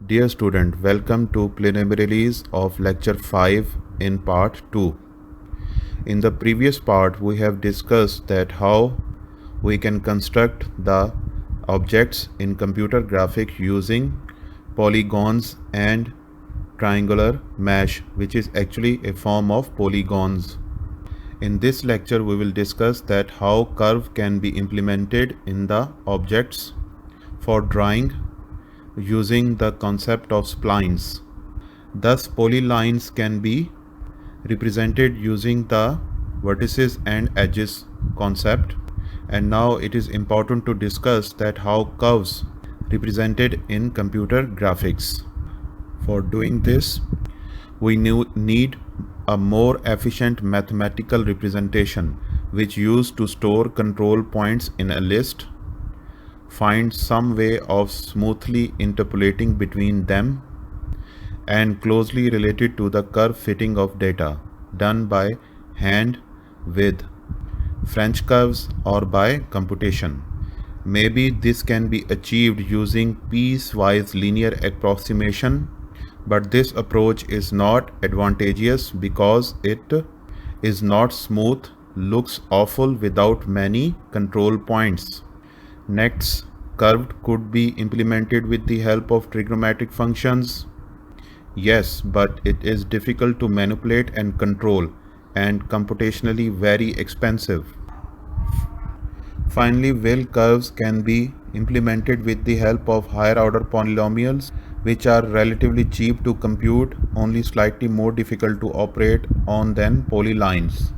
Dear student, welcome to preliminaries of lecture 5 in part 2. In the previous part, we have discussed that how we can construct the objects in computer graphics using polygons and triangular mesh, which is actually a form of polygons. In this lecture, we will discuss that how curve can be implemented in the objects for drawing using the concept of splines. Thus, polylines can be represented using the vertices and edges concept. And now it is important to discuss that how curves represented in computer graphics. For doing this, we need a more efficient mathematical representation which used to store control points in a list, find some way of smoothly interpolating between them, and closely related to the curve fitting of data done by hand with French curves or by computation. Maybe this can be achieved using piecewise linear approximation, but this approach is not advantageous because it is not smooth, looks awful without many control points. Next, curved could be implemented with the help of trigonometric functions. Yes, but it is difficult to manipulate and control and computationally very expensive. Finally, Weil curves can be implemented with the help of higher order polynomials, which are relatively cheap to compute, only slightly more difficult to operate on than polylines.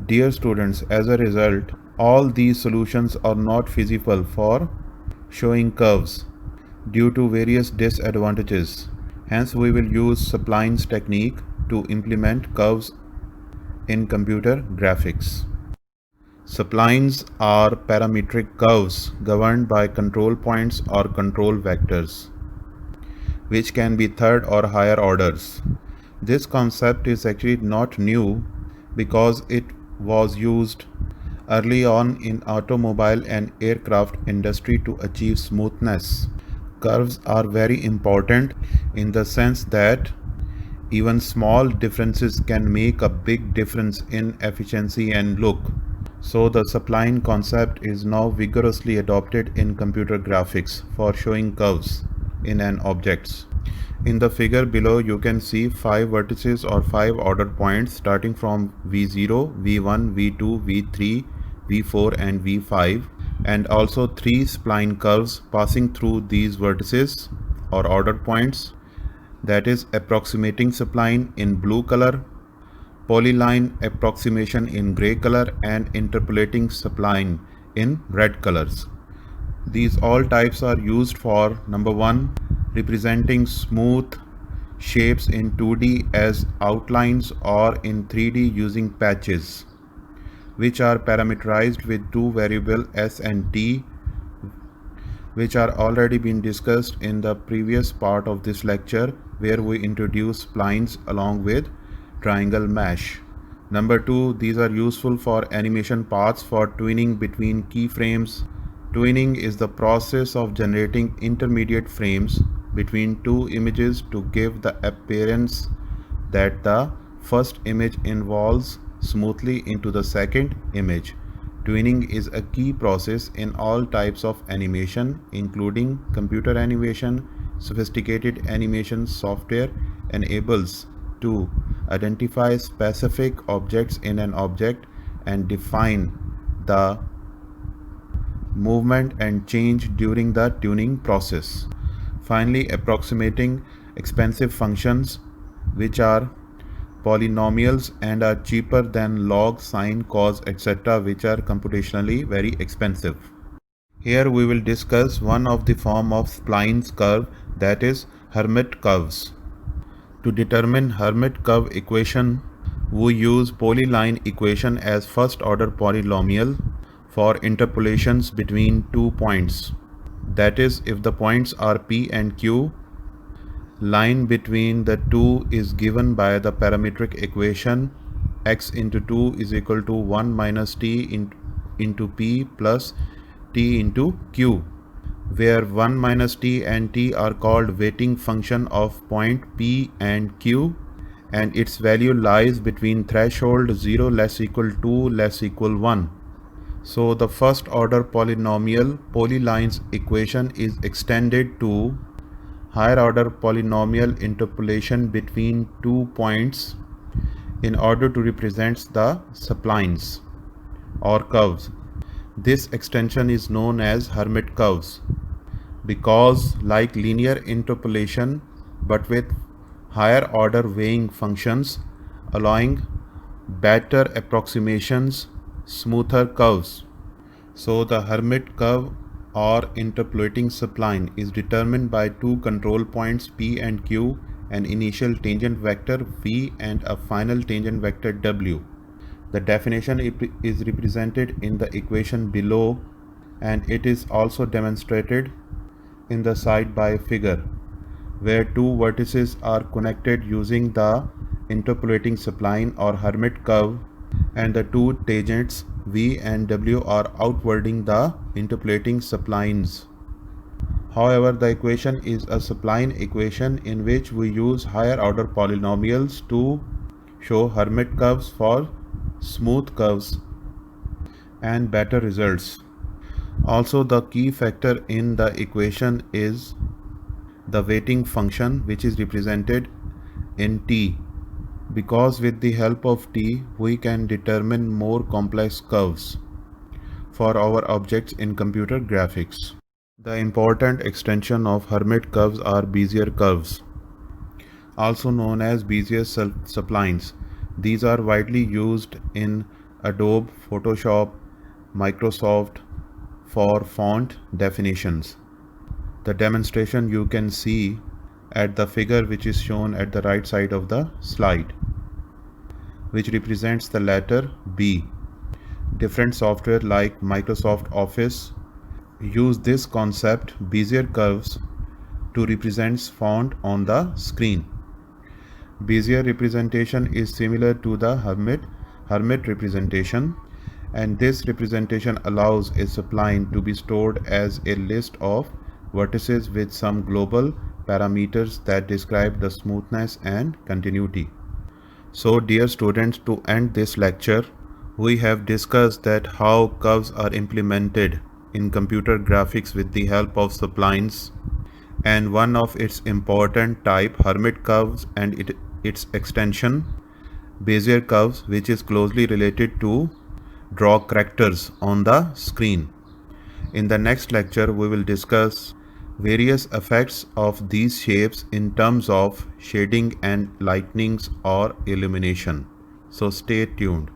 Dear students, as a result, all these solutions are not feasible for showing curves due to various disadvantages. Hence, we will use splines technique to implement curves in computer graphics. Splines are parametric curves governed by control points or control vectors, which can be third or higher orders. This concept is actually not new because it was used early on in automobile and aircraft industry to achieve smoothness. Curves are very important in the sense that even small differences can make a big difference in efficiency and look. So the spline concept is now vigorously adopted in computer graphics for showing curves in an objects. In the figure below, you can see 5 vertices or 5 order points starting from V0, V1, V2, V3, V4 and V5, and also 3 spline curves passing through these vertices or order points, that is approximating spline in blue color, polyline approximation in gray color, and interpolating spline in red colors. These all types are used for number 1, representing smooth shapes in 2D as outlines or in 3D using patches, which are parameterized with two variables s and t, which are already been discussed in the previous part of this lecture where we introduce splines along with triangle mesh. Number 2, these are useful for animation paths for twinning between keyframes. Twinning is the process of generating intermediate frames between two images to give the appearance that the first image evolves smoothly into the second image. Twinning is a key process in all types of animation, including computer animation. Sophisticated animation software enables to identify specific objects in an object and define the movement and change during the tuning process. Finally, approximating expensive functions which are polynomials and are cheaper than log, sine, cos, etc., which are computationally very expensive. Here we will discuss one of the form of splines curve, that is Hermite curves. To determine Hermite curve equation, we use polyline equation as first order polynomial for interpolations between 2 points. That is, if the points are P and Q, line between the two is given by the parametric equation x into 2 is equal to 1 minus t into P plus t into Q. where 1 minus t and t are called weighting function of point P and Q, and its value lies between threshold 0 less equal 2 less equal 1. So the first order polynomial Pauline's equation is extended to higher order polynomial interpolation between 2 points in order to represent the splines or curves. This extension is known as Hermite curves because, like linear interpolation but with higher order weighing functions, allowing better approximations, smoother curves. So the Hermite curve or interpolating spline is determined by two control points P and Q, an initial tangent vector V and a final tangent vector W. The definition is represented in the equation below, and it is also demonstrated in the side by figure, where two vertices are connected using the interpolating spline or Hermite curve, and the two tangents V and W are outwarding the interpolating splines. However, the equation is a spline equation in which we use higher order polynomials to show Hermite curves for smooth curves and better results. Also, the key factor in the equation is the weighting function, which is represented in t, because with the help of t we can determine more complex curves for our objects in computer graphics. The important extension of Hermite curves are Bezier curves, also known as Bezier splines. These are widely used in Adobe, Photoshop, Microsoft for font definitions. The demonstration you can see at the figure which is shown at the right side of the slide, which represents the letter B. Different software like Microsoft Office use this concept, Bezier curves, to represent font on the screen. Bezier representation is similar to the Hermite representation, and this representation allows a spline to be stored as a list of vertices with some global parameters that describe the smoothness and continuity. So dear students, to end this lecture, we have discussed that how curves are implemented in computer graphics with the help of splines, and one of its important type Hermite curves and its extension Bezier curves, which is closely related to draw characters on the screen. In the next lecture we will discuss various effects of these shapes in terms of shading and lightnings or illumination. So stay tuned.